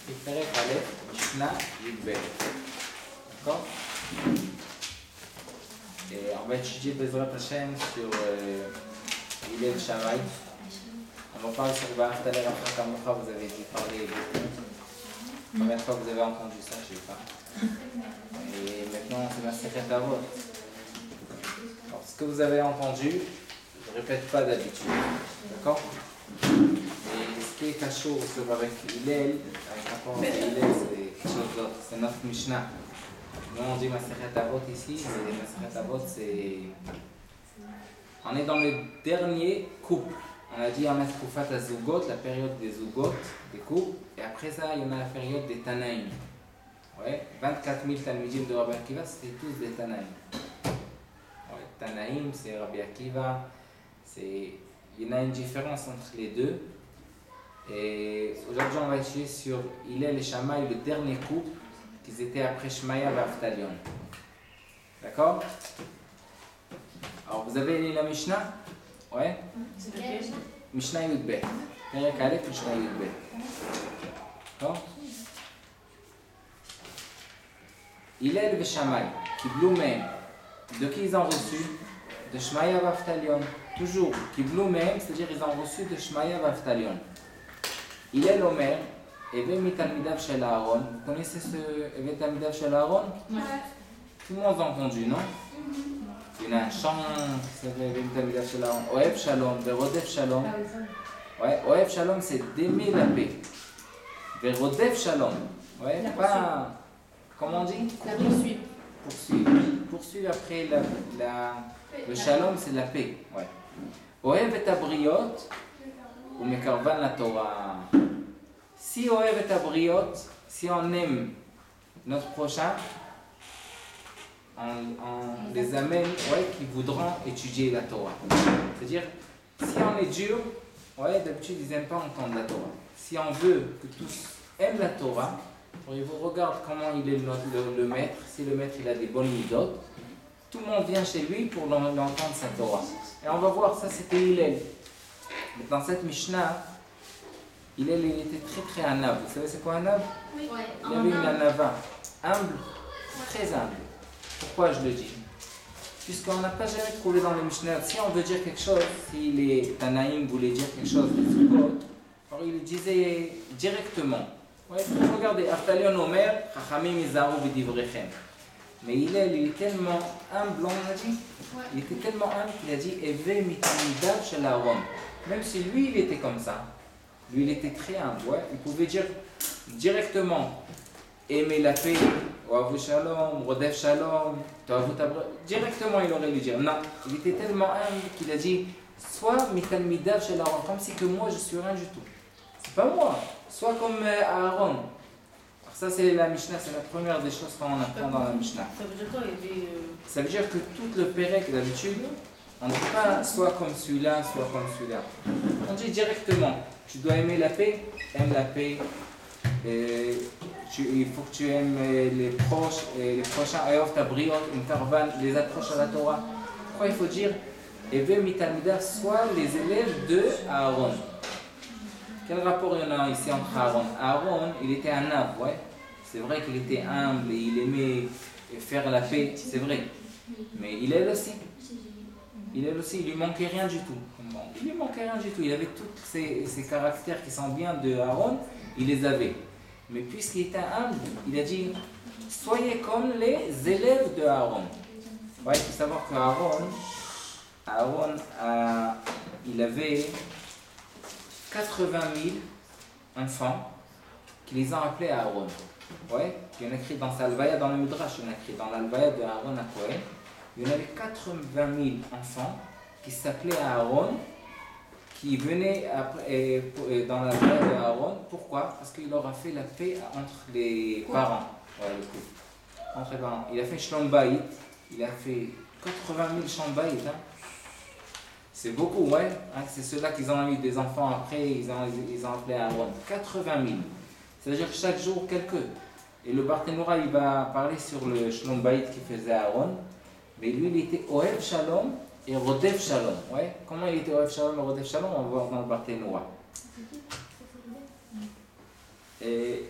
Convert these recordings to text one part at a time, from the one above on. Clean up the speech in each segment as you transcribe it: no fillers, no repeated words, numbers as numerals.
Perek Aleph, Mishnah Yud. D'accord? Et on va étudier Bezrat Hashem sur Hillel Shammai. On va parler sur Va'ahavta l'Erecha Kamocha, vous avez dû parler beaucoup. Combien de fois vous avez entendu ça, je ne sais pas. Et maintenant, c'est Masechet Avot. Alors, ce que vous avez entendu, je ne répète pas d'habitude. D'accord? Et ce qui est cachot avec Hillel, avec rapport à Hillel, c'est quelque chose d'autre. C'est notre Mishnah. Nous, on dit Masechet Avot ici, mais Masechet Avot, c'est... On est dans le dernier couple. On a dit Amas Koufat Azougot, la période des Zougot, des couples, et après ça, il y en a la période des Tanaïm. Ouais, 24 000 Talmidim de Rabbi Akiva, c'était tous des Tanaïm. Ouais, Tanaïm, c'est Rabbi Akiva, il y en a une différence entre les deux. Et aujourd'hui, on va étudier sur Hillel et Shammai, le dernier couple, qu'ils étaient après Shmaya et Avtalion. D'accord? Alors, vous avez lu la Mishnah? Ouais? Mishnah Yud Bet. Perek Aleph, Mishnah Yud Bet. D'accord? Hillel et Shammai, Kiblou Mehem. De qui ils ont reçu? De Shmaya et Avtalion. Toujours, Kiblou Mehem, c'est-à-dire ils ont reçu de Shmaya et Avtalion. Hillel Omer, Eve Mitalmidav Shel Aaron. Vous connaissez ce Eve Mitalmidav Shel Aaron? Ouais. Tout le monde a entendu, non? Il y a un chant qui s'appelle Eve Mitalmidav Shel Aaron. Oev Shalom, Verodef Shalom. Ouais, Oev Shalom, c'est d'aimer la paix. Verodef Shalom. Ouais, pas. Comment on dit? La poursuivre. Poursuivre après le Shalom, c'est la paix. Ouais. Oev et Abriot. Ou Mekarvan la Torah. Si Oev et Abriot, si on aime notre prochain, on les amène qui voudront étudier la Torah. C'est-à-dire, si on est dur, d'habitude ils n'aiment pas entendre la Torah. Si on veut que tous aiment la Torah, ils vous regardent comment il est le maître, si le maître il a des bonnes midotes, tout le monde vient chez lui pour l'entendre sa Torah. Et on va voir, ça c'était Hillel. Dans cette Mishnah, il était très très anav. Vous savez c'est quoi anav? Oui. Il avait une anava, humble, très humble. Pourquoi je le dis? Puisqu'on n'a pas jamais trouvé dans les Mishnah, si on veut dire quelque chose, si les Tanaïm voulaient dire quelque chose de Sukkot, alors il le disait directement. Regardez, Avtalion Omer, Chachamim Izaru B'divrechem. Mais il est tellement humble, on a dit. Il était tellement humble qu'il a dit Eve Mitalmidav Shel Aaron. Même si lui, il était comme ça, lui, il était très humble, il pouvait dire directement aimer la paix, Oavu Shalom, Rodef Shalom, directement il aurait dû dire. Non, il était tellement humble qu'il a dit soit Mitalmidav Shel Aaron, comme si que moi je suis rien du tout. C'est pas moi, soit comme Aaron. Alors ça, c'est la Mishnah, c'est la première des choses qu'on apprend dans la Mishnah. Ça veut dire quoi? Ça veut dire que tout le Perek d'habitude, on ne dit pas soit comme celui-là, soit comme celui-là. On dit directement, tu dois aimer la paix, aime la paix. Il faut que tu aimes les proches, les prochains, Ayov Tabriot, une caravane, les approches à la Torah. Pourquoi il faut dire Eve Mitalmidav, soit les élèves de Aaron? Quel rapport il y en a ici entre Aaron? Aaron, il était un ave, C'est vrai qu'il était humble et il aimait faire la paix, c'est vrai. Mais il est aussi. Il lui manquait rien du tout. Il lui manquait rien du tout. Il avait tous ces caractères qui sont bien de Aaron, il les avait. Mais puisqu'il était humble, il a dit soyez comme les élèves de Aaron. Il faut savoir que Aaron il avait 80 000 enfants qui les ont appelés Aaron. Il y en a écrit dans sa Alvaya, dans le Midrash, il y en a écrit dans l'Alvaya de Aaron à Kohen. Il y en avait 80 000 enfants qui s'appelaient Aaron, qui venaient dans la vie de Aaron. Pourquoi? Parce qu'il leur a fait la paix entre les parents. Le couple. Entre les parents. Il a fait Shlom Bayit, il a fait 80 000 Shlom Bayit. C'est beaucoup, c'est ceux-là qui ont eu des enfants après, ils ont appelé Aaron. 80 000. C'est-à-dire chaque jour quelques. Et le Barthénoura, il va parler sur le Shlom Bayit qu'il faisait Aaron. Mais lui, il était Oev Shalom et Rodef Shalom. Comment il était Oev Shalom et Rodef Shalom? On va voir dans le Barthénoura. Et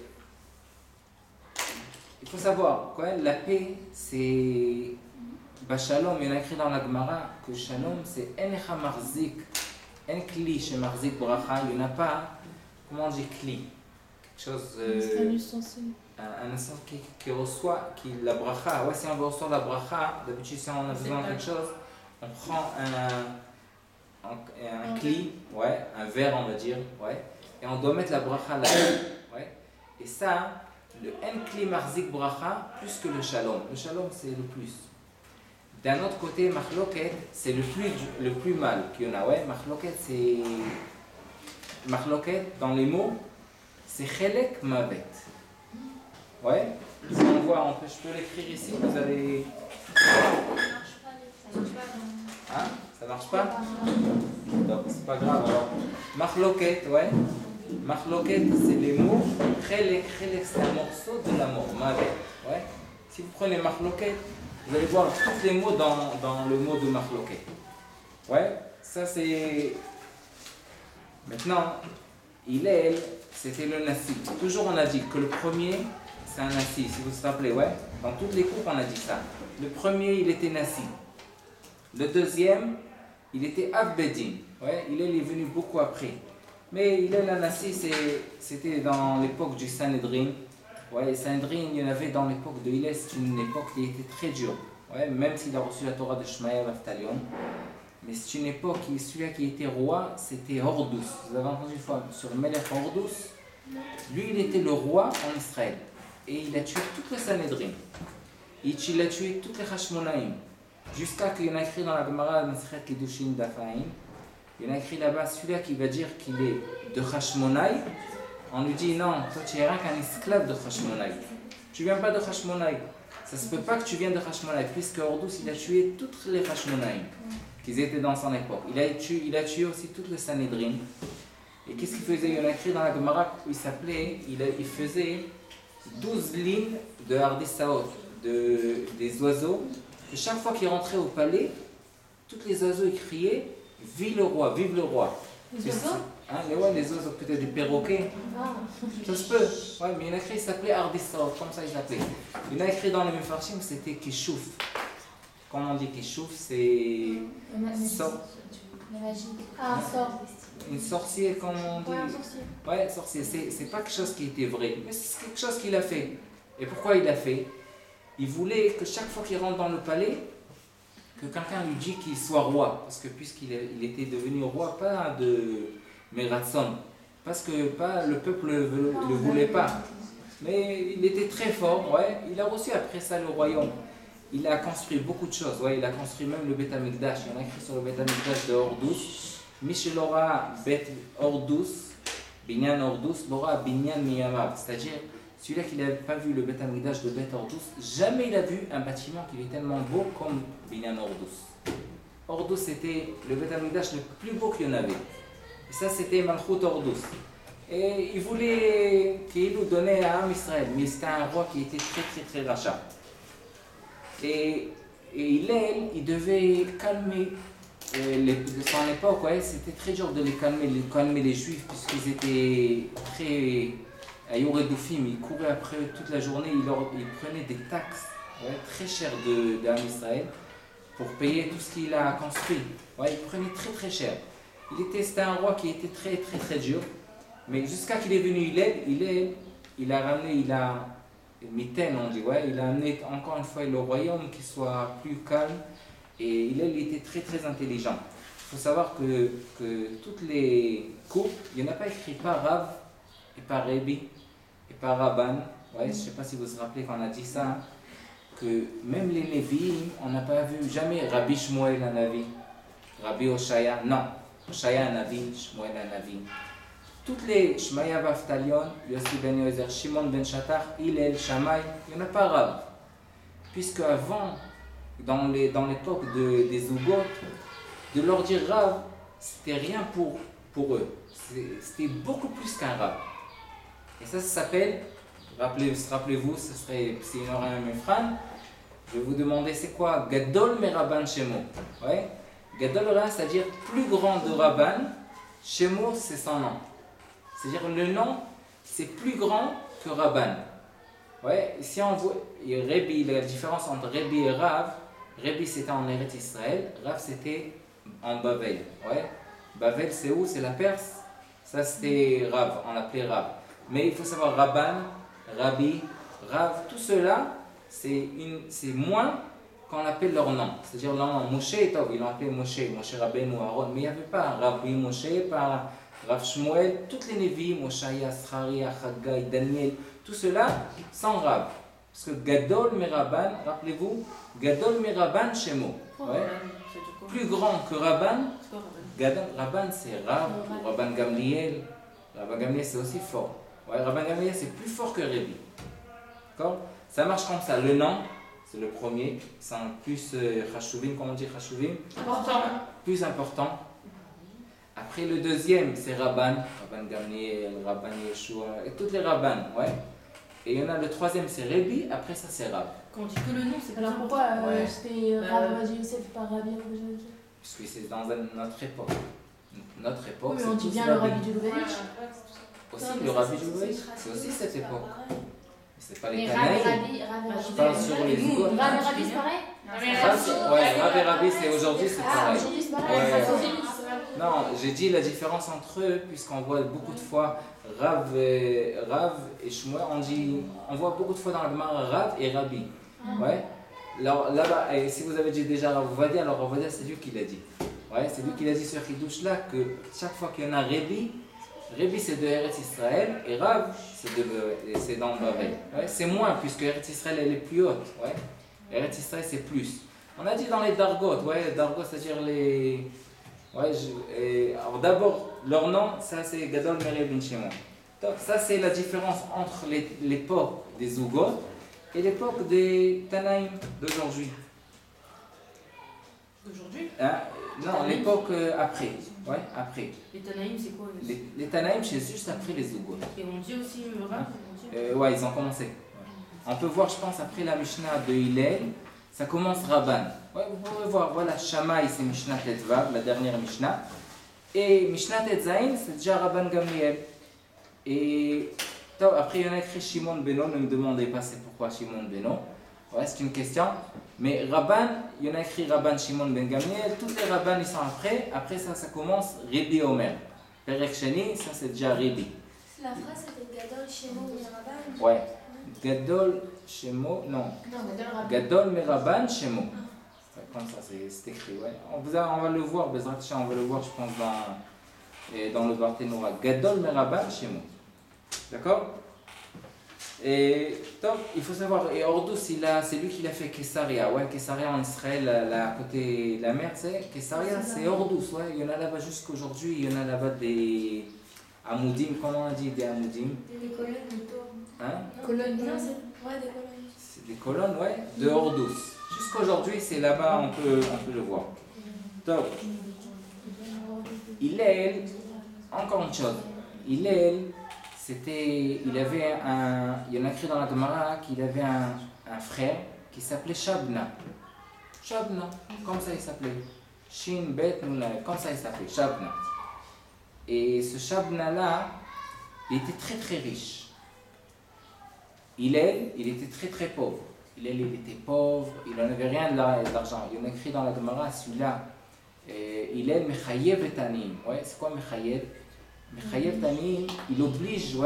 faut savoir, quoi, la paix, c'est... Shalom, il y en a écrit dans la Gemara que Shalom, c'est Enecha Marzik, En Kli chez Marzik Bracha, il n'y en a pas, comment on dit Kli? Quelque chose... C'est un ustensile. Un ustensile qui reçoit la Bracha. Ouais, si on veut recevoir la Bracha, d'habitude, si on a besoin de quelque chose, on prend un Kli, ouais, un verre, on va dire, ouais, et on doit mettre la Bracha là-dedans, ouais. Et ça, le En Kli Marzik Bracha, plus que le Shalom. Le Shalom, c'est le plus. D'un autre côté, Machloket, c'est le plus mal qu'il y en a. Ouais, Machloket, c'est. Machloket, dans les mots, c'est Chelek Mavet. Ouais, si on voit, je peux l'écrire ici, vous allez. Hein? Ça marche pas? Donc, c'est pas grave alors. Machloket, ouais. Machloket, c'est les mots. Chelek, c'est un morceau de la mort. Mavet. Ouais. Si vous prenez Machloket, vous allez voir tous les mots dans le mot de Machloket. Ouais, ça c'est. Maintenant, Hillel, c'était le Nassi. Toujours on a dit que le premier, c'est un Nassi, si vous vous rappelez, ouais. Dans toutes les cours, on a dit ça. Le premier, il était Nassi. Le deuxième, il était Avbedin. Ouais, Hillel est venu beaucoup après. Mais Hillel, la Nassi, c'était dans l'époque du Sanhedrin. Ouais, Sanhedrin, il y en avait dans l'époque de Hillel, c'est une époque qui était très dure. Ouais, même s'il a reçu la Torah de Shmaïa Avtalion. Mais c'est une époque, celui qui était roi, c'était Hordous. Vous avez entendu une fois sur Melech Hordous. Lui, il était le roi en Israël. Et il a tué toute le Sanhedrin. Il a tué toutes les Hashmonaïm. Jusqu'à qu'il y en a écrit dans la Gemara, Masechet Kedushin Dafaïm. Il y en a écrit là-bas, celui-là qui va dire qu'il est de Hashmonaï. On lui dit non, toi tu es rien qu'un esclave de Hashmonaï. Tu viens pas de Hashmonaï. Ça se peut pas que tu viennes de Hashmonaï, puisque Hordous, il a tué toutes les Hashmonaïm qui étaient dans son époque. Il a tué aussi toutes les Sanhedrin. Et qu'est-ce qu'il faisait? Il y en a écrit dans la Gemara où il faisait 12 lignes de Hardissaot, des oiseaux. Et chaque fois qu'il rentrait au palais, tous les oiseaux ils criaient « Vive le roi, vive le roi ». Les oiseaux? Hein, les oiseaux, peut-être des perroquets. Ah. Ça se peut. Ouais, mais il y en a écrit, il s'appelait Hardissaot, comme ça il s'appelait. Il y en a écrit dans le Mefarshim que c'était Kishouf. Comment on dit Kishouf? C'est. La magie. Ah, un sort. Une sorcière, comme on dit. Ouais, un sorcier. Ouais, sorcier. C'est pas quelque chose qui était vrai, mais c'est quelque chose qu'il a fait. Et pourquoi il l'a fait? Il voulait que chaque fois qu'il rentre dans le palais, que quelqu'un lui dise qu'il soit roi. Parce que puisqu'il était devenu roi, pas de Meratson. Parce que pas le peuple ne le voulait pas. Mais il était très fort, ouais. Il a reçu après ça le royaume. Il a construit beaucoup de choses, ouais. Il a construit même le Bet Amikdash. Il y en a écrit sur le Bet Amikdash de Hordous. Michelora Bet Hordous, Binyan Hordous, Lora Binyan Miyamav. C'est-à-dire, celui-là qui n'avait pas vu le Bet Amikdash de Bet Hordous, jamais il a vu un bâtiment qui est tellement beau comme Binyan Hordous. Hordous, c'était le Bet Amikdash le plus beau qu'il y en avait. Et ça, c'était Malchut Hordous. Et il voulait qu'il nous donnait à Israël, mais c'était un roi qui était très très très rachat. Et il devait calmer son époque, ouais, c'était très dur de calmer les juifs, puisqu'ils étaient très Ayoredoufim, ils couraient après eux toute la journée, ils prenaient des taxes, ouais, très chères d'Israël pour payer tout ce qu'il a construit. Ouais, ils prenaient très très cher. C'était un roi qui était très très très dur. Mais jusqu'à qu'il est venu il a Mitten, on dit, ouais, il a amené encore une fois le royaume qui soit plus calme et il était très très intelligent. Il faut savoir que toutes les coupes, il n'y en a pas écrit par Rav et par Rebbi et par Rabban. Ouais, je ne sais pas si vous vous rappelez quand on a dit ça, hein, que même les Lévi'im, on n'a pas vu jamais Rabbi Shmuel Hanavi, Rabbi Oshaya, non, Oshaya Hanavi, Shmuel Hanavi. Toutes les Shmaïa Vaftalion, Yossi ben Yozer, Shimon ben Shatar, Hillel, Shammai, il n'y en a pas Rav. Puisque avant, dans l'époque des Zougot, de leur dire Rav, c'était rien pour eux. C'était beaucoup plus qu'un Rav. Et ça s'appelle, rappelez-vous, c'est une heure un Mefran. Je vais vous demander c'est quoi Gadol Meraban Shemo. Ouais? Gadol Meraban, c'est-à-dire plus grand de Rabban, Shemo, c'est son nom. C'est-à-dire le nom, c'est plus grand que Rabban. Ouais, si on voit Rabbi, la différence entre Rabbi et Rav, Rabbi c'était en Eretz Israël, Rav c'était en Babel. Ouais. Babel c'est où? C'est la Perse. Ça c'était Rav, on l'appelait Rav. Mais il faut savoir Rabban, Rabbi, Rav, tout cela c'est moins qu'on appelle leur nom. C'est-à-dire leur nom, Moshe, ils l'ont appelé Moshe Rabbeinu, Aaron, mais il n'y avait pas un Rabbi Moshe, pas Rav Shmuel, toutes les Nevi, Moshaya, Scharia, Haggai, Daniel, tout cela sans Rav. Parce que Gadol Meraban, rappelez-vous, Gadol Meraban Shemo. Ouais. Plus grand que Rabban, Rabban c'est Rav, ou Rabban Gamliel. Rabban Gamliel c'est aussi fort. Ouais, Rabban Gamliel c'est plus fort que Rabbi. D'accord? Ça marche comme ça. Le nom, c'est le premier, c'est un plus Chashuvim, comment on dit Chashuvim? Important. Plus important. Après le deuxième, c'est Rabban, Rabban Gamliel, Rabban Yeshua, et toutes les Rabban, ouais. Et il y en a le troisième, c'est Rabbi, après ça c'est Rab. Quand on dit que le nom, c'est Alors pourquoi ouais. c'était Rav Youssef par Rabbi Youssef? Parce que c'est dans notre époque. Notre époque, Oui, mais c'est on dit tous bien le Rabbi. Rabbi du Lubavitch. Aussi, le Rabbi du Lubavitch, c'est aussi cette époque. Mais c'est pas les Mais Tanaïm. Je parle sur les Zougot. Rav et Rabbi, c'est pareil? Ouais, Rab et Rabbi, c'est aujourd'hui, c'est Ah, pareil. aujourd'hui, c'est pareil. Ouais. Non, j'ai dit la différence entre eux, puisqu'on voit beaucoup de fois Rav et Shmuel, on voit beaucoup de fois dans le Gemara Rav et Rabbi. Ouais. Alors là-bas, et si vous avez dit déjà Rav Ovadia, alors Rav Ovadia c'est lui qui l'a dit. Ouais, c'est lui qui l'a dit sur Hidush là que chaque fois qu'il y en a Rabbi c'est de Eretz Israël et Rav c'est dans Babel. Ouais, c'est moins puisque Eretz Israël elle est plus haute. Ouais. Eretz Israël c'est plus. On a dit dans les Dargot, ouais, Dargot c'est-à-dire les. Ouais, alors d'abord, leur nom, ça c'est Gadol Mereh Ben Shimon. Donc ça c'est la différence entre l'époque des Zougot et l'époque des Tanaïm d'aujourd'hui. D'aujourd'hui? Hein? Non, l'époque après. Ouais, après. Les Tanaïm, c'est quoi? Les Tanaïm, c'est juste après les Zougot. Et on dit aussi Rav? Ouais, ils ont commencé. Ouais. On peut voir, je pense, après la Mishnah de Hillel, ça commence Rabban. Ouais, vous pouvez voir, voilà, Shammai c'est Mishnah Tetvav, la dernière Mishnah. Et Mishnah Tetzain, c'est déjà Rabban Gamliel. Et après, il y en a écrit Shimon Beno, ne me demandez pas c'est pourquoi Shimon Beno. Ouais, c'est une question. Mais Rabban, il y en a écrit Rabban Shimon Ben Gamliel, toutes les Rabban ils sont après. Après ça, ça commence Rabbi Omer. Perek Sheni, ça c'est déjà Rabbi. La phrase c'était Gadol Shemo Rabban. Ouais. Gadol Shemo, non. Gadol Meraban Shemo. Ouais, comme ça, c'est écrit. Ouais. On va le voir, Bezrat Hashem, on va le voir, je pense, dans le Barthénoura. Gadol Meraban Shemo. D'accord? Et donc, il faut savoir, et Ordous, c'est lui qui l'a fait Kessaria. Ouais, Kessaria en Israël, là, à côté de la mer, c'est Kessaria, c'est Ordous. Ouais. Il y en a là-bas jusqu'aujourd'hui, il y en a là-bas des Amoudim, comment on dit des Amoudim? Des colonnes plutôt. Hein? Colonne. Non, c'est ouais, des colonnes. C'est des colonnes, ouais, de Ordous. Jusqu'aujourd'hui, c'est là-bas, on peut le voir. Donc, Hillel, encore une chose. Hillel, il avait il y en a écrit dans la Gemara qu'il avait un frère qui s'appelait Shabna. Shabna, comme ça il s'appelait. Shin, Bet, Nuna, comme ça il s'appelait, Shabna. Et ce Shabna-là, il était très très riche. Hillel, il était très très pauvre. Hillel, il était pauvre, il n'en avait rien de l'argent. Il y en a écrit dans la Gemara, celui-là, Hillel Mechayev et Tanim. Ouais, c'est quoi Mechayev? Mechayev Tanim, il oblige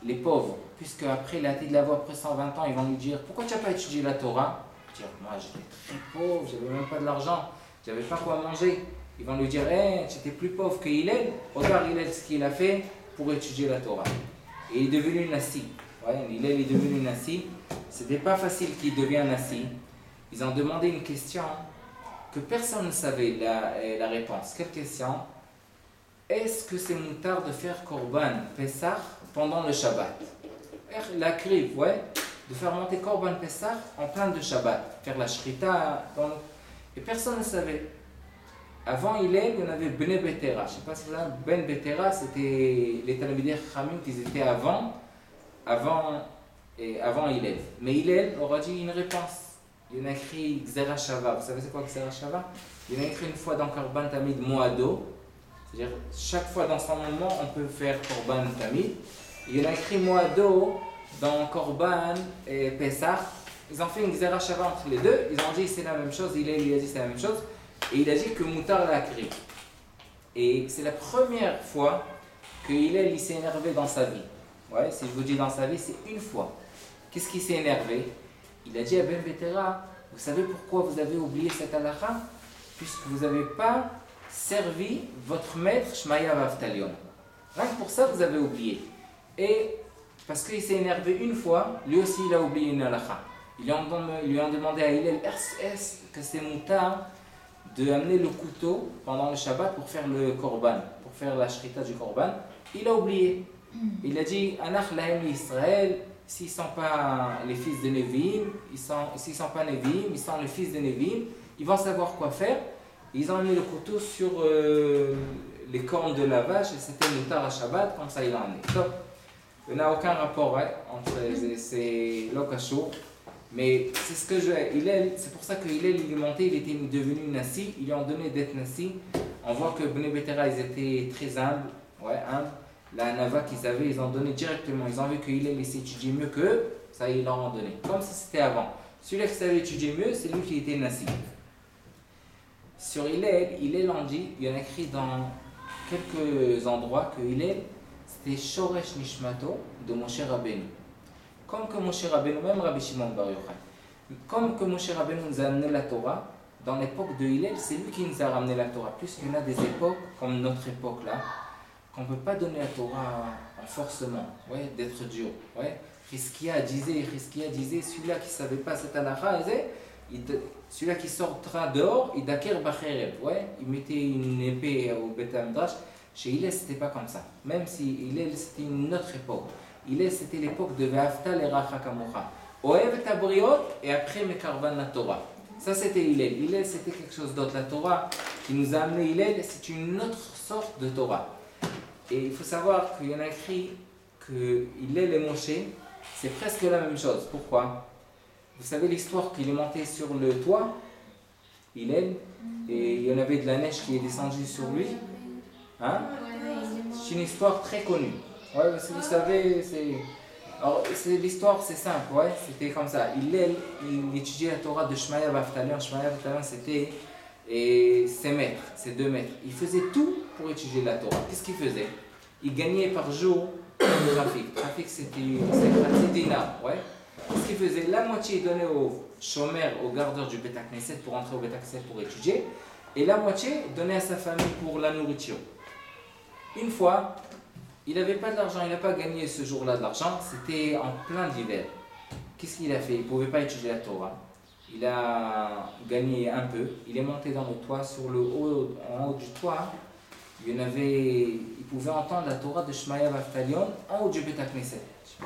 les pauvres, puisque après il a été de la voix après 120 ans, ils vont lui dire pourquoi tu n'as pas étudié la Torah? Il va dire moi j'étais très pauvre, j'avais même pas de l'argent, j'avais pas quoi manger. Ils vont lui dire tu étais plus pauvre que Hillel, regarde Hillel ce qu'il a fait pour étudier la Torah. Et il est devenu Nassi. Hillel est devenu Nassi. C'était pas facile qu'il devienne Nassi. Ils ont demandé une question que personne ne savait la réponse. Quelle question? Est-ce que c'est moutard de faire Korban Pessah pendant le Shabbat? La crive, de faire monter Korban Pessah en plein de Shabbat, faire la Shrita. Et personne ne savait. Avant Hillel, il y en avait Bnei Betera. Je ne sais pas si vous savez, Ben Betera, c'était les Talmidei Chachamim qui étaient avant Hillel. Mais Hillel aura dit une réponse. Il y en a écrit Xera Shava. Vous savez c'est quoi Xera Shava? Il y en a écrit une fois dans Korban Tamid Moado. C'est-à-dire, chaque fois dans son moment, on peut faire Korban Tamid. Il y en a écrit Moado dans Korban et Pessah, ils ont fait une Gzera Shava entre les deux. Ils ont dit c'est la même chose, il lui a dit c'est la même chose. Et il a dit que Moutar l'a créé. Et c'est la première fois qu'il s'est énervé dans sa vie. Ouais, si je vous dis dans sa vie, c'est une fois. Qu'est-ce qui s'est énervé? Il a dit à Ben Betera, vous savez pourquoi vous avez oublié cette halakha? Puisque vous n'avez pas servi votre maître Shmaya Vaftalion. Rien que pour ça, vous avez oublié. Et parce qu'il s'est énervé une fois, lui aussi il a oublié une halakha. Ils lui ont demandé à Hillel, est-ce que c'est moutar de amener le couteau pendant le Shabbat pour faire le korban, pour faire la shrita du korban? Il a oublié. Il a dit, Anach lahem Israël, s'ils ne sont pas les fils de Nevi'im, s'ils ne sont pas Nevi'im, ils sont les fils de Nevi'im, ils vont savoir quoi faire. Ils ont amené le couteau sur les cornes de la vache et c'était moutar à Shabbat, comme ça il l'a amené. Donc, il n'y a aucun rapport entre ces locations. Mais c'est ce que c'est pour ça que Hillel il est monté, il était devenu Nassi, ils lui ont donné d'être Nassi. On voit que Bnei Betera ils étaient très humbles, humbles. La Nava qu'ils avaient, ils ont donné directement. Ils ont vu que Hillel s'est étudié mieux qu'eux, ça ils leur ont donné. Comme si c'était avant. Celui qui savait étudier mieux, c'est lui qui était Nassi. Sur Hillel on dit, il y en a écrit dans quelques endroits que Hillel c'était Shoresh Nishmato de Moshe Rabbeinu. Comme que Moshe Rabbeinu, même Rabbi Shimon Bar Yochai, comme que Moshe Rabbeinu nous a amené la Torah, dans l'époque de Hillel, c'est lui qui nous a ramené la Torah. Puisqu'il y en a des époques, comme notre époque là, qu'on ne peut pas donner la Torah en forcement, d'être dur. Chizkia disait, celui-là qui ne savait pas cette halakha, celui-là qui sortira dehors, il dakir bachereb. Il mettait une épée au Beth Midrash. Chez Hillel, ce n'était pas comme ça. Même si Hillel, c'était une autre époque. Hillel, c'était l'époque de Ve'afta l'eracha kamocha. Oev tabriot et après Mekarvan la Torah. Ça, c'était Hillel. Hillel, c'était quelque chose d'autre. La Torah qui nous a amené Hillel, c'est une autre sorte de Torah. Et il faut savoir qu'il y en a écrit que Hillel et Moshe, c'est presque la même chose. Pourquoi? Vous savez l'histoire qu'il est monté sur le toit, Hillel, et il y en avait de la neige qui est descendue sur lui. C'est une histoire très connue. Vous savez, l'histoire, c'est simple. C'était comme ça. Il étudiait la Torah de Shmaya Vaftalion. Shmaya Vaftalion, c'était ses maîtres, ses 2 maîtres. Il faisait tout pour étudier la Torah. Qu'est-ce qu'il faisait? Il gagnait par jour le trafic. Le trafic, c'était 10 dinars. Qu'est-ce qu'il faisait? La moitié, il donnait aux chômeurs, aux gardeurs du Beth Knesset pour entrer au Beth Knesset pour étudier. Et la moitié, il donnait à sa famille pour la nourriture. Une fois, il n'avait pas d'argent, il n'a pas gagné ce jour-là de l'argent, c'était en plein d'hiver. Qu'est-ce qu'il a fait? Il ne pouvait pas étudier la Torah. Il a gagné un peu, il est monté dans le toit, en haut du toit, il pouvait entendre la Torah de Shmaya Vaftalion en haut du Beth Knesset.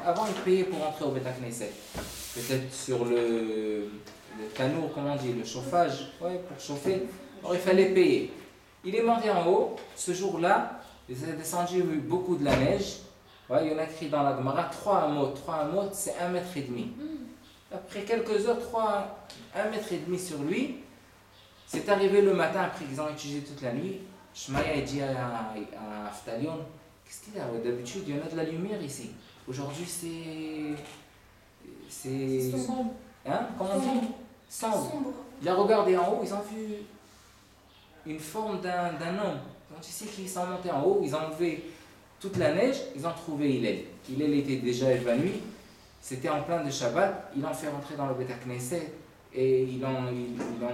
Avant, il payait pour entrer au Beth Knesset. Peut-être sur le tanour, comment on dit, le chauffage, pour chauffer. Alors il fallait payer. Il est monté en haut, ce jour-là, il est descendu beaucoup de la neige. Il y en a écrit dans la Gemara 3 amot, c'est 1,5 mètre. Après quelques heures, 1,5 mètre sur lui. C'est arrivé le matin après qu'ils ont étudié toute la nuit. Shmaya a dit à Aftalion, qu'est-ce qu'il y a? D'habitude, il y en a de la lumière ici. Aujourd'hui, c'est sombre. Comment on dit? Sombre. Il a regardé en haut, ils ont vu une forme d'un homme. Donc ici, qu'ils sont montés en haut, ils ont enlevé toute la neige, ils ont trouvé Hillel. Hillel était déjà évanoui, c'était en plein de Shabbat, ils l'ont fait rentrer dans le Beth Knesset et ils ont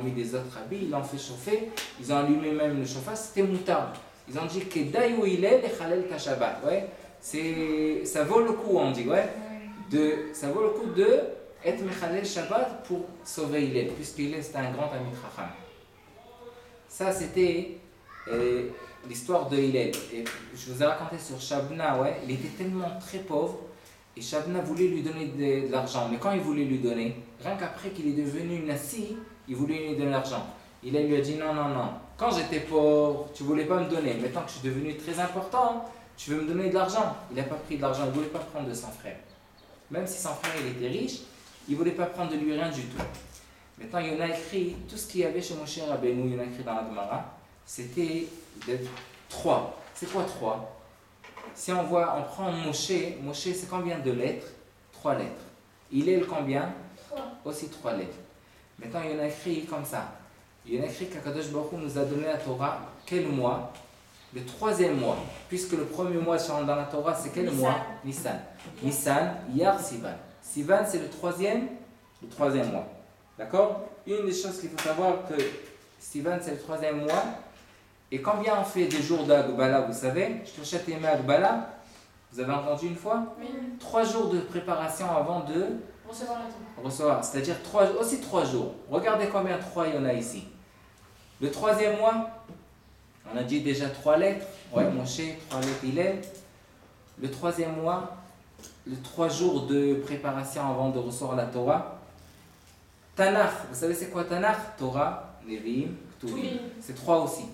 mis des autres habits, ils l'ont fait chauffer, ils ont allumé même le chauffage, c'était moutarde. Ils ont dit que Daïou Hillel et Khalel ta Shabbat. Ça vaut le coup, on dit, ça vaut le coup de être Mechalel Shabbat pour sauver Hillel, puisque Hillel c'était un grand ami de Chacham. Ça c'était l'histoire de Hillel. Et je vous ai raconté sur Shabna, il était tellement très pauvre et Shabna voulait lui donner de l'argent. Mais quand il voulait lui donner, rien qu'après qu'il est devenu Nassi, il voulait lui donner de l'argent. Hillel lui a dit non. Quand j'étais pauvre, tu ne voulais pas me donner. Maintenant que je suis devenu très important, tu veux me donner de l'argent. Il n'a pas pris de l'argent, il ne voulait pas prendre de son frère. Même si son frère il était riche, il ne voulait pas prendre de lui rien du tout. Maintenant, il y en a écrit, tout ce qu'il y avait chez Moshe Rabbeinu, il y en a écrit dans la Gemara, c'était 3. C'est quoi 3? Si on prend Moshe, c'est combien de lettres? 3 lettres. Hillel combien? 3. Aussi 3 lettres. Maintenant, il y en a écrit comme ça. Il y en a écrit qu'Akadosh Baruch Hu nous a donné la Torah. Quel mois? Le 3e mois. Puisque le premier mois dans la Torah, c'est quel mois? Nissan. Nissan, Iyar, Sivan. Sivan, c'est le 3e mois. D'accord? Une des choses qu'il faut savoir que Sivan, c'est le 3e mois. Et combien on fait des jours d'Agbala, vous savez? Shloshat Yemei Agbala, vous avez entendu une fois? Oui. 3 jours de préparation avant de Recevoir la Torah. recevoir, c'est-à-dire 3 jours. Regardez combien 3 il y en a ici. Le 3e mois, on a dit déjà 3 lettres. Ouais, Moshe, 3 lettres Hillel. Le 3e mois, les 3 jours de préparation avant de recevoir la Torah. Tanakh, vous savez c'est quoi Tanakh? Torah, Nevi'im, Ketuvim. Oui. C'est 3 aussi.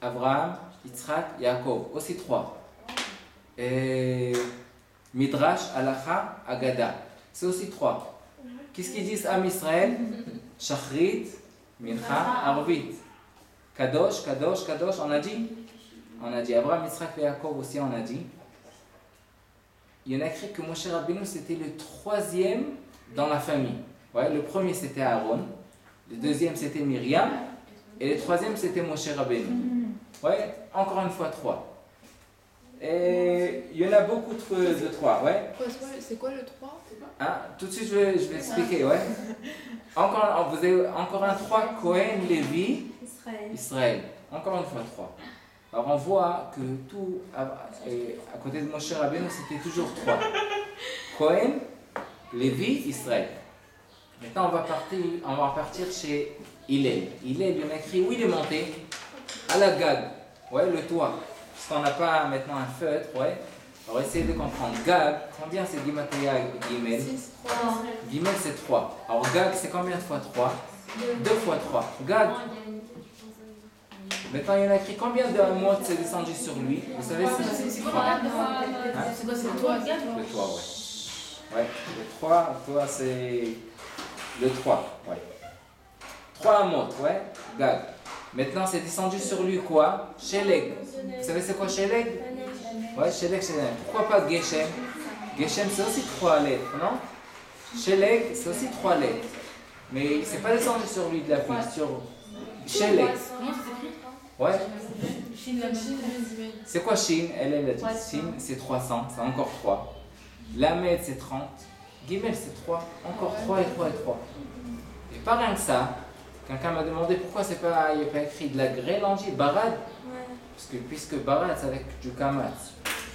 Abraham, Yitzhak, Yaakov, aussi 3. Et Midrash, Halacha, Agada, c'est aussi 3. Qu'est-ce qu'ils disent Am Israël? Shachrit, Mincha, Arvit. Kadosh, Kadosh, Kadosh, on a dit? On a dit. Abraham, Yitzhak et Yaakov aussi, on a dit. Il y en a écrit que Moshe Rabbeinu c'était le 3e dans la famille. Ouais, le premier c'était Aaron, le 2e c'était Myriam, et le 3e c'était Moshe Rabbeinu. Ouais, encore une fois 3. Et il y en a beaucoup de 3, ouais. C'est quoi le 3? Hein, tout de suite je vais expliquer, ouais. Vous avez encore un 3, Cohen, Lévi, Israël. Encore une fois 3. Alors on voit que tout, à côté de Moshe Rabbeinu, c'était toujours 3. Cohen, Lévi, Israël. Maintenant on va partir chez Hillel. Hillel, il y en a écrit où il est monté? À la Gag, ouais, le toit. Parce qu'on n'a pas maintenant un feutre, ouais. On va essayer de comprendre. Gag, combien c'est Gimatria Gimel? 6, 3. Gimel c'est 3. Alors Gag c'est combien de fois 3? 2 fois 3. Gag. Maintenant il y en a écrit combien de mots c'est descendu sur lui? Vous savez c'est 3. C'est quoi, c'est le toit? Le 3, ouais. Ouais, le 3, toi c'est le 3, ouais. 3 mots, ouais. Gag. Maintenant, c'est descendu sur lui quoi? Sheleg. Vous savez c'est quoi Sheleg? Ouais, Sheleg, Sheleg. Pourquoi pas Geshem? Geshem, c'est aussi 3 lettres, non? Sheleg, c'est aussi 3 lettres. Mais c'est pas descendu sur lui de la pluie, sur Sheleg. Comment ça s'écrit? Ouais. Chine, la C'est quoi Shin? Elle a dit Shin, c'est 300, c'est encore 3. Lamed, c'est 30. Gimel, c'est 3. Encore 3 et 3 et 3. Et pas rien que ça. Quelqu'un m'a demandé pourquoi il n'y a pas écrit de la grêle en dit Barad. Parce que puisque Barad c'est avec du Kamat.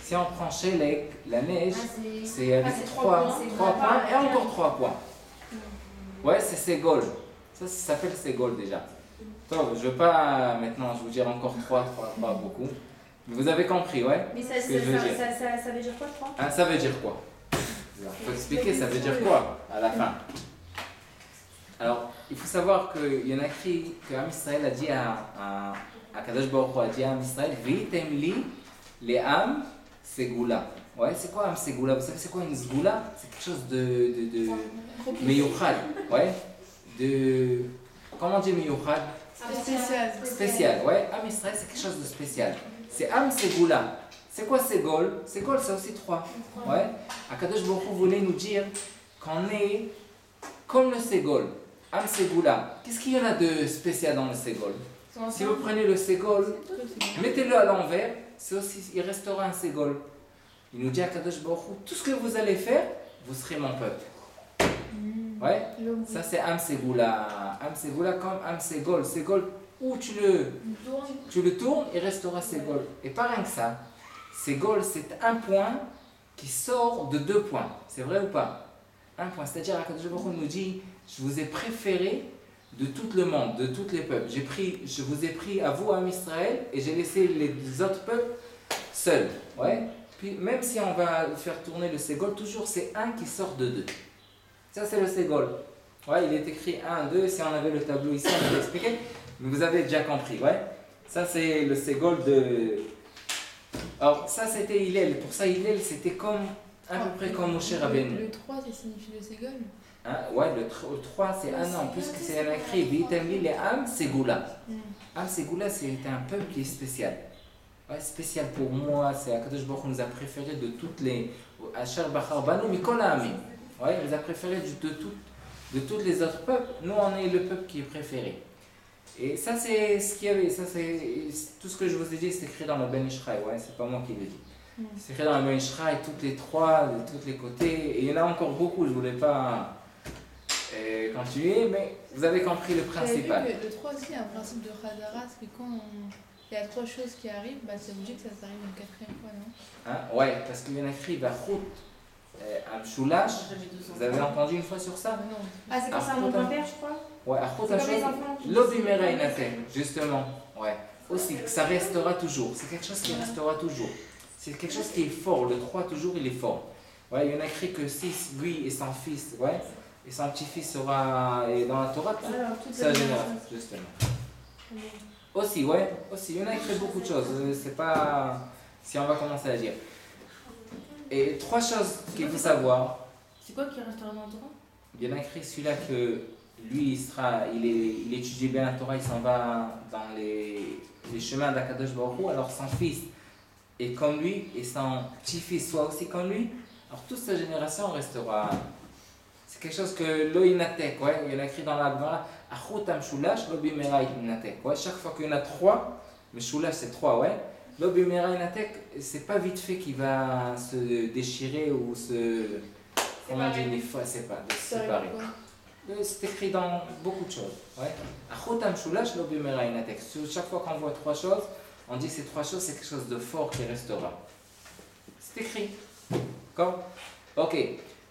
Si on prend Sheleg, la neige, c'est avec 3 points et encore 3 points. Ouais, c'est Ségol. Ça s'appelle Ségol déjà. Donc, je ne veux pas maintenant je vous dire encore 3, pas beaucoup. Mais vous avez compris, ouais? Mais ça ce que je veux dire. Ça veut dire quoi, 3? Ah, ça veut dire quoi? Il faut expliquer, ça veut dire quoi à la fin? Alors, il faut savoir qu'il y en a écrit que Am Israël a dit à Kadosh Baruch Hu a dit à Am Israël, V'item li les Am Segula. Ouais, c'est quoi Am Segula? Vous savez c'est quoi une Segula? C'est quelque chose de Meyuchad. Ouais. Comment on dit Meyuchad? Spécial. Ouais. Am Israël c'est quelque chose de spécial. C'est Am Segula. C'est quoi Ségol? Ségol c'est aussi 3. Ouais. Akadosh Baruch Hu voulait nous dire qu'on est comme le Ségol. Am Segula. Qu'est-ce qu'il y en a de spécial dans le Ségol? Si vous prenez le Ségol, mettez-le à l'envers, il restera un Ségol. Il nous dit à Kadosh Baruch Hu, tout ce que vous allez faire, vous serez mon peuple. Ouais. Ça c'est Am Segula. Am Segula comme Am Ségol. Ségol, où tu le tournes, il restera Ségol. Et pas rien que ça. Ségol, c'est un point qui sort de 2 points. C'est vrai ou pas? Un point. C'est-à-dire, Kadosh Baruch Hu nous dit, je vous ai préféré de tout le monde, de tous les peuples. Je vous ai pris à vous, Am Israël, et j'ai laissé les autres peuples seuls. Ouais. Puis même si on va faire tourner le Ségol, toujours c'est un qui sort de 2. Ça c'est le Ségol. Ouais, il est écrit 1, 2, si on avait le tableau ici, on va l'expliquer. Mais vous avez déjà compris, ouais. Ça c'est le Ségol de... Alors ça c'était Hillel. Pour ça Hillel c'était comme, à peu près comme Moshe Rabbeinu. Le 3 ça signifie le Ségol? Hein? Ouais, le 3 c'est un an, puisque c'est un écrit, V'itamli les Am Segula. Am Segula c'est un peuple qui est spécial. Ouais, spécial pour moi, c'est Akadosh Baruch Hu nous a préféré de toutes les Asher Bachar Banu Mikol Ha'amim. Ouais, il les a préférés de tous les autres peuples. Nous, on est le peuple qui est préféré. Et ça, c'est ce qu'il y avait. Ça, c'est tout ce que je vous ai dit, c'est écrit dans le Ben Ishraï. Ouais, c'est pas moi qui le dis. C'est écrit dans le Ben Ishraï, toutes les trois, de tous les côtés. Et il y en a encore beaucoup, je voulais pas continuer, mais vous avez compris le principal. Vu que le 3 aussi, il y a un principe de Khazara, c'est que quand il y a 3 choses qui arrivent, bah, c'est obligé que ça s'arrive une 4e fois, non? Hein? Ouais, parce qu'il y en a écrit Bachout, Amshulash. Vous avez entendu une fois sur ça? Non. Ah, c'est quand c'est un nom d'impair, je crois. Ouais, Achot C'est comme les Amshulash. enfants qui L'obimera inatek, justement. Ouais. Aussi, ça restera toujours. C'est quelque chose qui restera toujours. C'est quelque chose qui est fort. Le 3, toujours, il est fort. Ouais, il y en a écrit que 6, lui et son fils, ouais, et son petit-fils sera dans la Torah, toute sa génération, justement. Aussi, ouais, aussi, il y en a écrit beaucoup de choses. C'est pas si on va commencer à dire. Et 3 choses qu'il faut savoir. C'est quoi qui restera dans le Torah? Il y en a écrit celui-là que lui, il étudie bien la Torah, il s'en va dans les chemins d'Akadosh Baruch Hu, alors son fils est comme lui et son petit-fils soit aussi comme lui, alors toute sa génération restera. C'est quelque chose que l'oinatek, ouais, il y en a écrit dans la Gemara, Achotam Shulash, l'obimera inatek, ouais, chaque fois qu'il y en a 3, mais Shulash c'est 3, ouais, l'obimera inatek, c'est pas vite fait qu'il va se déchirer ou se. Comment dire des fois, c'est pas, de se séparer. C'est écrit dans beaucoup de choses. Ouais. Chaque fois qu'on voit 3 choses, on dit que ces 3 choses, c'est quelque chose de fort qui restera. C'est écrit. D'accord? Ok.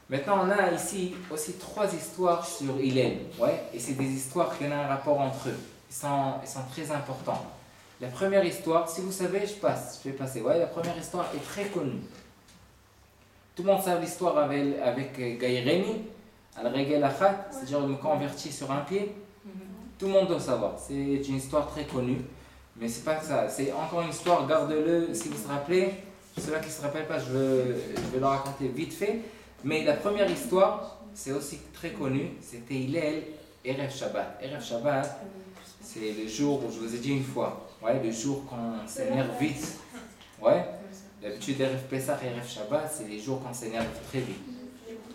Maintenant, on a ici aussi 3 histoires sur Hillel. Ouais. Et c'est des histoires qui ont un rapport entre eux. Ils sont très importants. La première histoire, si vous savez, je vais passer. Ouais, la première histoire est très connue. Tout le monde sait l'histoire avec Gaïreni. Al-Regel Achat, c'est-à-dire me convertir sur un pied. Tout le monde doit savoir. C'est une histoire très connue. Mais c'est pas ça. C'est encore une histoire, garde-le si vous vous rappelez. Ceux-là qui ne se rappellent pas, je vais leur raconter vite fait. Mais la première histoire, c'est aussi très connu. C'était Hillel, Erev Shabbat. Erev Shabbat, c'est le jour où je vous ai dit une fois. Ouais, le jour qu'on s'énerve vite. Ouais. D'habitude, Erev Pesach et Erev Shabbat, c'est les jours qu'on s'énerve très vite.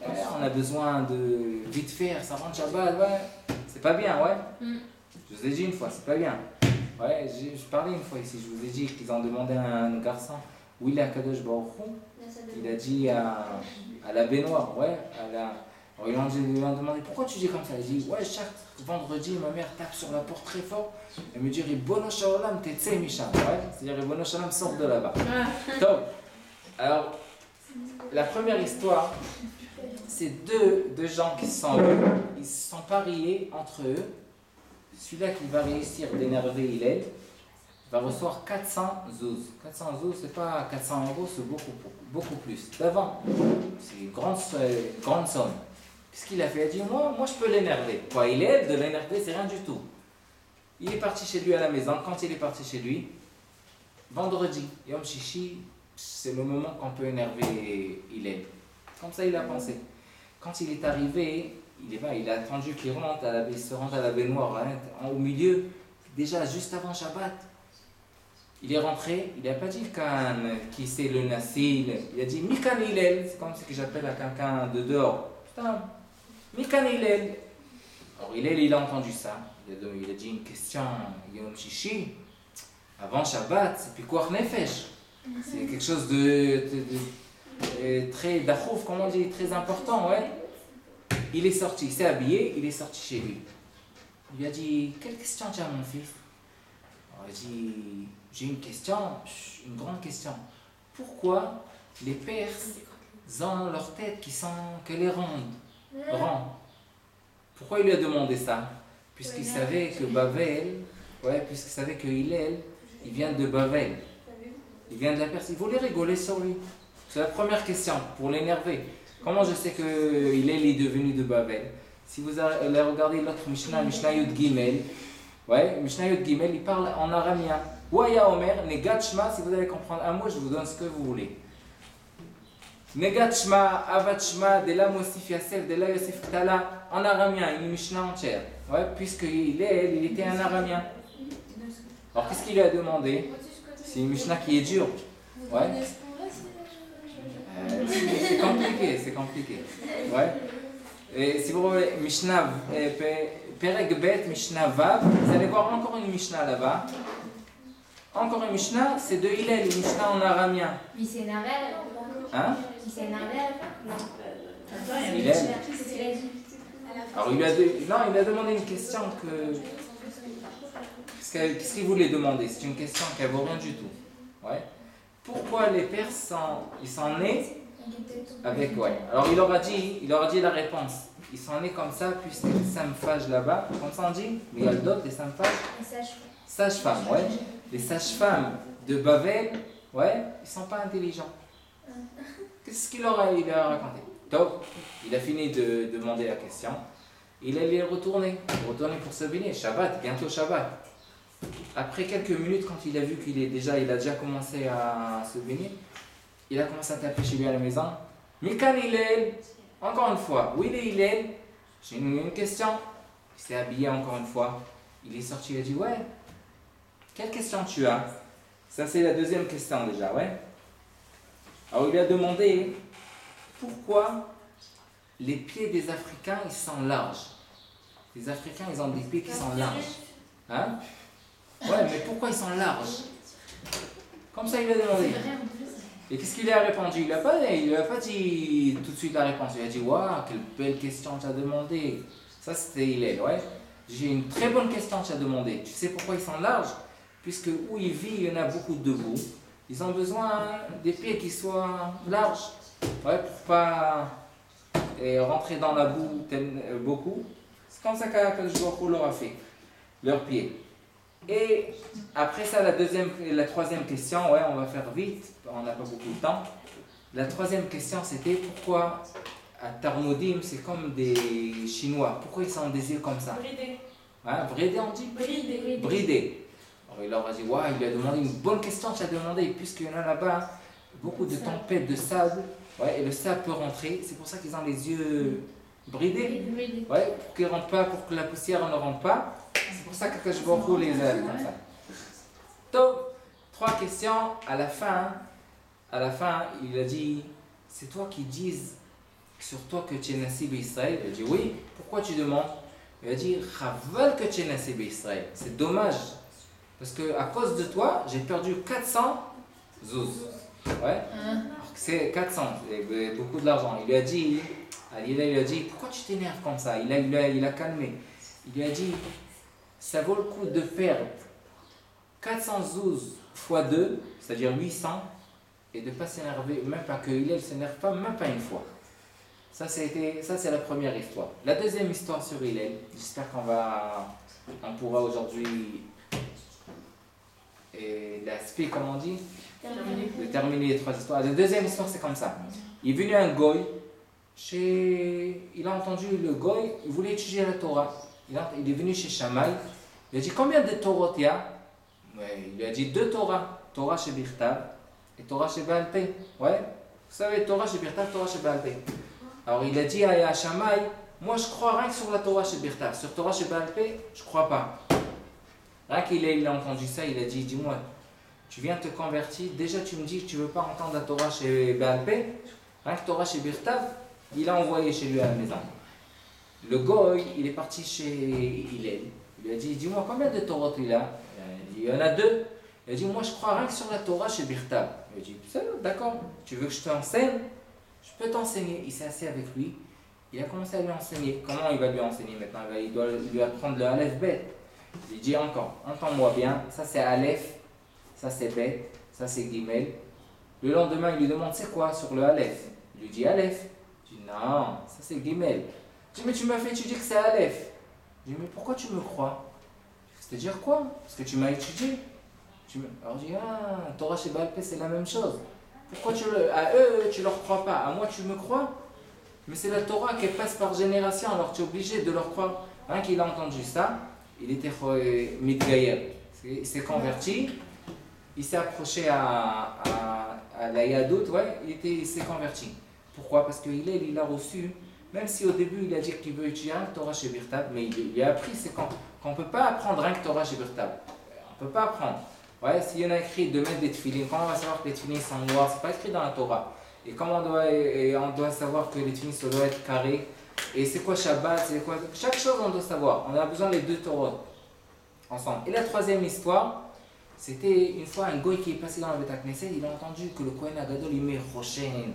On a besoin de vite faire, ça rentre Shabbat, ouais. C'est pas bien, ouais. Je vous ai dit une fois, c'est pas bien. Ouais, je parlais une fois ici, je vous ai dit qu'ils ont demandé à un garçon où il est à Kadosh Baruch Hu. Il a dit à la baignoire, ouais. Alors, ils lui ont demandé pourquoi tu dis comme ça. Il dit, ouais, chaque vendredi, ma mère tape sur la porte très fort. Elle me dit, Ribono Shalom, t'es Misham. Ouais, c'est-à-dire Ribono Shalom sort de là-bas. Top. Alors, la première histoire, c'est deux gens qui se sont pariés entre eux. Celui-là qui va réussir d'énerver Hillel va recevoir 400 zouz. 400 zouz, c'est pas 400 €, c'est beaucoup plus. D'avant, c'est une grande somme. Qu'est-ce qu'il a fait? Il a dit, moi je peux l'énerver. Quoi, Hillel, de l'énerver, c'est rien du tout. Il est parti chez lui à la maison. Quand il est parti chez lui, vendredi, Yom Shishi, c'est le moment qu'on peut énerver Hillel. Comme ça, il a pensé. Quand il est arrivé, il a attendu qu'il se rende à la baignoire, hein, au milieu, déjà juste avant Shabbat. Il est rentré, il n'a pas dit qui c'est le Nassil, il a dit Mikan Hillel, c'est comme ce que j'appelle à quelqu'un de dehors. Putain, Mikan Hillel. Alors Hillel, il a entendu ça, il a dit une question, Yom Shishi, avant Shabbat, c'est Pikuach Nefesh. C'est quelque chose de très dachouf, comment on dit, très important, ouais. Il est sorti, il s'est habillé, il est sorti chez lui. Il lui a dit, quelle question tu as, mon fils? Alors, il a dit, j'ai une question, une grande question. Pourquoi les Perses ont leur tête qu'elle est ronde? Pourquoi il lui a demandé ça? Puisqu'il savait que Bavel, puisqu'il savait que Hillel, il vient de Bavel. Il vient de la Perse. Il voulait rigoler sur lui. C'est la première question, pour l'énerver. Comment je sais que Hillel est devenu de Bavel? Si vous allez regarder l'autre Mishnah, Mishnah Yud Gimel, Mishnah Yud Gimel, il parle en araméen. Waya Omer, Negat Shma, si vous allez comprendre un mot, je vous donne ce que vous voulez. Negat Shma, Avat Shma, Dela Mosif Yasef, Dela Yosef Tala, en araméen, une Mishnah entière. Puisque il était un araméen. Alors qu'est-ce qu'il lui a demandé? C'est une Mishnah qui est dure. C'est comme compliqué, c'est compliqué. Ouais. Et si vous voulez, Mishnah, Perek Bet, Mishnah Vav, vous allez voir encore une Mishnah là-bas. Encore une Mishnah, c'est de Hillel, une Mishnah en aramien. Il s'est énervé à la fin. Hein? Il s'est énervé à la fin. Non. Hillel. C'est ce qu'il a dit. Alors il a demandé une question que... Qu'est-ce qu'il voulait demander? C'est une question qui ne vaut rien du tout. Ouais. Pourquoi les Perses ils sont nés avec... Ouais. Alors il leur a dit la réponse. Ils sont nés comme ça puisque les sages là-bas, comme ça on dit, mais il y a d'autres, les sages. Sages-femmes, ouais. Les sages-femmes de Babel, ouais, ils sont pas intelligents. Qu'est-ce qu'il leur a raconté? Top, il a fini de demander la question. Il allait retourner pour se baigner. Shabbat, bientôt Shabbat. Après quelques minutes, quand il a vu qu'il a déjà commencé à se baigner, il a commencé à taper chez lui à la maison. Mikan Hillel, encore une fois. Oui, Hillel, j'ai une question. Il s'est habillé encore une fois. Il est sorti, il a dit ouais. Quelle question tu as? Ça, c'est la deuxième question déjà, ouais. Alors, il lui a demandé pourquoi les pieds des Africains, ils sont larges. Les Africains, ils ont des pieds qui sont larges. Hein? Ouais, mais pourquoi ils sont larges? Comme ça, il lui a demandé. Et qu'est-ce qu'il a répondu? Il lui a pas dit tout de suite la réponse. Il a dit waouh, quelle belle question tu as demandé. Ça, c'était Hillel, ouais. J'ai une très bonne question que tu as demandé. Tu sais pourquoi ils sont larges? Puisque où ils vivent, il y en a beaucoup de boue. Ils ont besoin des pieds qui soient larges, ouais, pour pas rentrer dans la boue beaucoup. C'est comme ça que leur a fait, leurs pieds. Et après ça, la troisième question, ouais, on va faire vite, on n'a pas beaucoup de temps. La troisième question, c'était pourquoi à Tarmodim, c'est comme des Chinois. Pourquoi ils sont des îles comme ça? Bridé. Hein, bridé, on dit? Bridé. Alors il leur a dit, ouais, il lui a demandé une bonne question, tu as demandé, puisqu'il y en a là-bas beaucoup de tempêtes de sable, ouais, et le sable peut rentrer, c'est pour ça qu'ils ont les yeux bridés, ouais, pour qu'ils rentrent pas, pour que la poussière ne rentre pas, c'est pour ça que je beaucoup les ailes comme ça. Donc, 3 questions, à la fin, il a dit, c'est toi qui dises sur toi que tu es Nassib Israël. Il a dit, oui, pourquoi tu demandes? Il a dit, Chaval que tu es Nassib Israël, c'est dommage. Parce qu'à cause de toi, j'ai perdu 400 zouz. Ouais. C'est 400, c'est beaucoup de l'argent. Il lui a dit, pourquoi tu t'énerves comme ça? Il a calmé. Il lui a dit, ça vaut le coup de perdre 400 zouz fois 2, c'est-à-dire 800, et de ne pas s'énerver, même pas que il ne s'énerve pas, même pas une fois. Ça c'est la première histoire. La deuxième histoire sur Hillel, j'espère on pourra aujourd'hui l'aspect, comme on dit, de terminer les 3 histoires. La deuxième histoire, c'est comme ça. Il est venu un goy, il a entendu le goy, il voulait étudier la Torah. Il est venu chez Shammai, il a dit combien de Torah il y a? Il lui a dit 2 Torah, Torah chez Birtav et Torah chez Baal Peh. Ouais, vous savez, Torah chez Birtav, Torah chez Baal Peh. Alors il a dit à Shammai, moi je crois rien que sur la Torah chez Birtav, sur Torah chez Baal Peh, je crois pas. Rien qu'il a entendu ça, il a dit, dis-moi, tu viens te convertir, déjà tu me dis que tu ne veux pas entendre la Torah chez Baal Peh, rien que Torah chez Birtav, il a envoyé chez lui à la maison. Le goy, il est parti chez Hillel, il lui a dit, dis-moi combien de Torah il a? Il y en a 2. Il a dit, moi je crois rien que sur la Torah chez Birtav. Il a dit, d'accord, tu veux que je t'enseigne? Je peux t'enseigner. Il s'est assis avec lui, il a commencé à lui enseigner. Comment il va lui enseigner maintenant? Il doit lui apprendre le Aleph Bet. Il dit encore, entends-moi bien, ça c'est Aleph, ça c'est Bet, ça c'est Gimel. Le lendemain, il lui demande c'est quoi sur le Aleph? Il lui dit Aleph. Il dit non, ça c'est Gimel. Il dit mais tu m'as fait étudier que c'est Aleph. Il dit mais pourquoi tu me crois? C'est-à-dire quoi? Parce que tu m'as étudié. Alors je dis ah, Torah chez Baal Peh c'est la même chose. Pourquoi à eux tu leur crois pas? À moi tu me crois? Mais c'est la Torah qui passe par génération, alors tu es obligé de leur croire. Hein, qu'il a entendu ça. Il était Midgayer, il s'est converti, il s'est approché à la Yadout, ouais, il s'est converti. Pourquoi? Parce qu'il a reçu, même si au début il a dit qu'il veut étudier un Torah chez Birtav, mais il a appris, c'est qu'on ne peut pas apprendre un Torah chez Birtav. On ne peut pas apprendre. Ouais, s'il y en a écrit de mettre des tefilines, comment on va savoir que les tefilines sont noirs? C'est pas écrit dans la Torah. Et comment on doit savoir que les tunis, ça doit être carré. Et c'est quoi Shabbat, c'est quoi... Chaque chose, on doit savoir. On a besoin des deux Torah ensemble. Et la troisième histoire, c'était une fois un goy qui est passé dans le Beth Knesset, il a entendu que le Kohen Gadol, il met Rochen,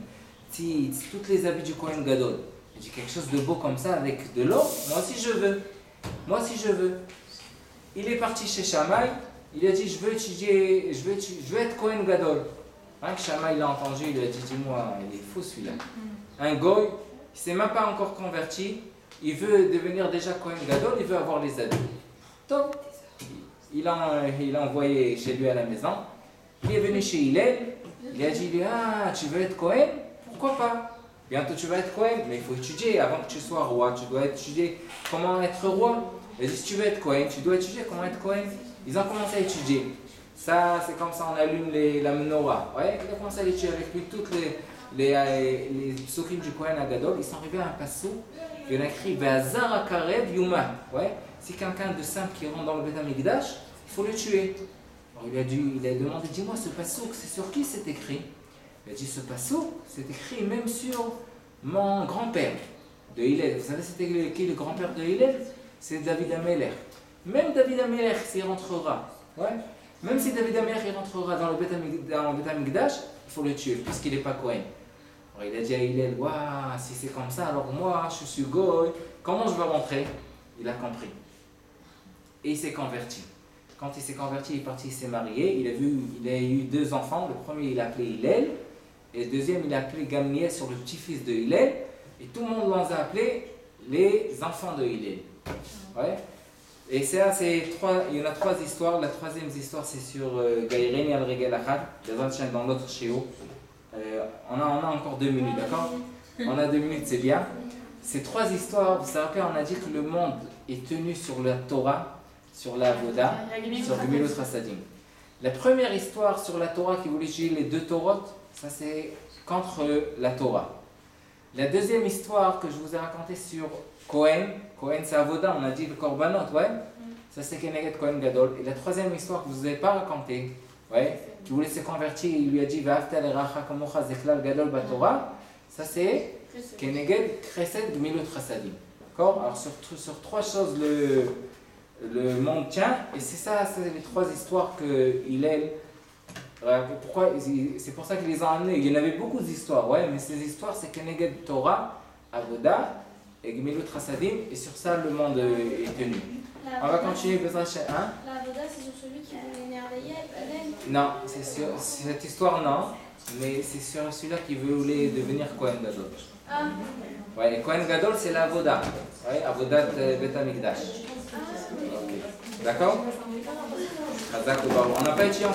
Tzitz, toutes les habits du Kohen Gadol. Il dit quelque chose de beau comme ça avec de l'or, moi aussi je veux. Moi aussi je veux. Il est parti chez Shammai, il a dit je veux étudier, je veux être Kohen Gadol. Hein, que Shammai l'a entendu, il a dit dis-moi, il est fou celui-là. Un goy, il ne s'est même pas encore converti, il veut devenir déjà Kohen Gadol, il veut avoir les habits. Donc, il a envoyé chez lui à la maison, il est venu chez Hillel, il a dit ah tu veux être Kohen? Pourquoi pas? Bientôt tu vas être Kohen, mais il faut étudier avant que tu sois roi, tu dois étudier comment être roi. Il a dit si tu veux être Kohen, tu dois étudier comment être Kohen. Ils ont commencé à étudier. Ça, c'est comme ça on allume la menorah. Ouais, il a commencé à étudier avec lui toutes les psukim du Kohen Gadol. Ils sont arrivés à un passage, il y en a écrit Ve'azar hakarev yuma. Ouais, si quelqu'un de simple qui rentre dans le Beth Amikdash, il faut le tuer. Alors il a demandé dis-moi ce passouk, c'est sur qui c'est écrit? Il a dit ce passouk, c'est écrit même sur mon grand-père de Hillel. Vous savez c'était qui le grand-père de Hillel? C'est David Ameler. Même David Ameler s'il rentrera, ouais, même si David Ameler il rentrera dans le Beth Amikdash, il faut le tuer puisqu'il n'est pas Kohen. Alors il a dit à Hillel, waouh, si c'est comme ça, alors moi je suis goy, comment je vais rentrer? Il a compris. Et il s'est converti. Quand il s'est converti, il est parti, il s'est marié, il a eu 2 enfants. Le premier il a appelé Hillel, et le deuxième il a appelé Gamliel sur le petit-fils de Hillel, et tout le monde les a appelés les enfants de Hillel. Ouais. Et ça, il y en a 3 histoires. La troisième histoire c'est sur Gaïreni al-Regel Achad, dans l'autre Shéo. On a encore 2 minutes, d'accord? On a 2 minutes, c'est bien. Ces 3 histoires, vous savez, on a dit que le monde est tenu sur la Torah, sur la Avoda, sur Gemilut Chasadim. La première histoire sur la Torah qui voulait utiliser les 2 Torot, ça c'est contre la Torah. La deuxième histoire que je vous ai racontée sur Kohen c'est Avoda, on a dit le Korbanot, ouais. Ça c'est Keneged Kohen Gadol. Et la troisième histoire que je vous ai pas racontée, ouais, qui voulait se convertir, il lui a dit Va'afta l'eracha kamocha zeklal gadol batorah. Ça c'est Keneged Chesed Gemilut Chasadim. D'accord? Alors sur 3 choses le monde tient, et c'est ça, c'est les 3 histoires que Hillel. Pourquoi? C'est pour ça qu'ils les ont amenées. Il y en avait beaucoup d'histoires, ouais, mais ces histoires c'est Keneged Torah, Avoda et Gemilut Chasadim, et sur ça le monde est tenu. On va continuer, hein? La Voda, c'est sur celui qui veut énerver Hillel. Non, c'est sur cette histoire, non, mais c'est sur celui-là qui voulait devenir Kohen Gadol. Ah. Ouais, et Kohen Gadol c'est la Avoda, ouais, Avodat Beth Amikdash. Okay. D'accord? On n'a pas étudié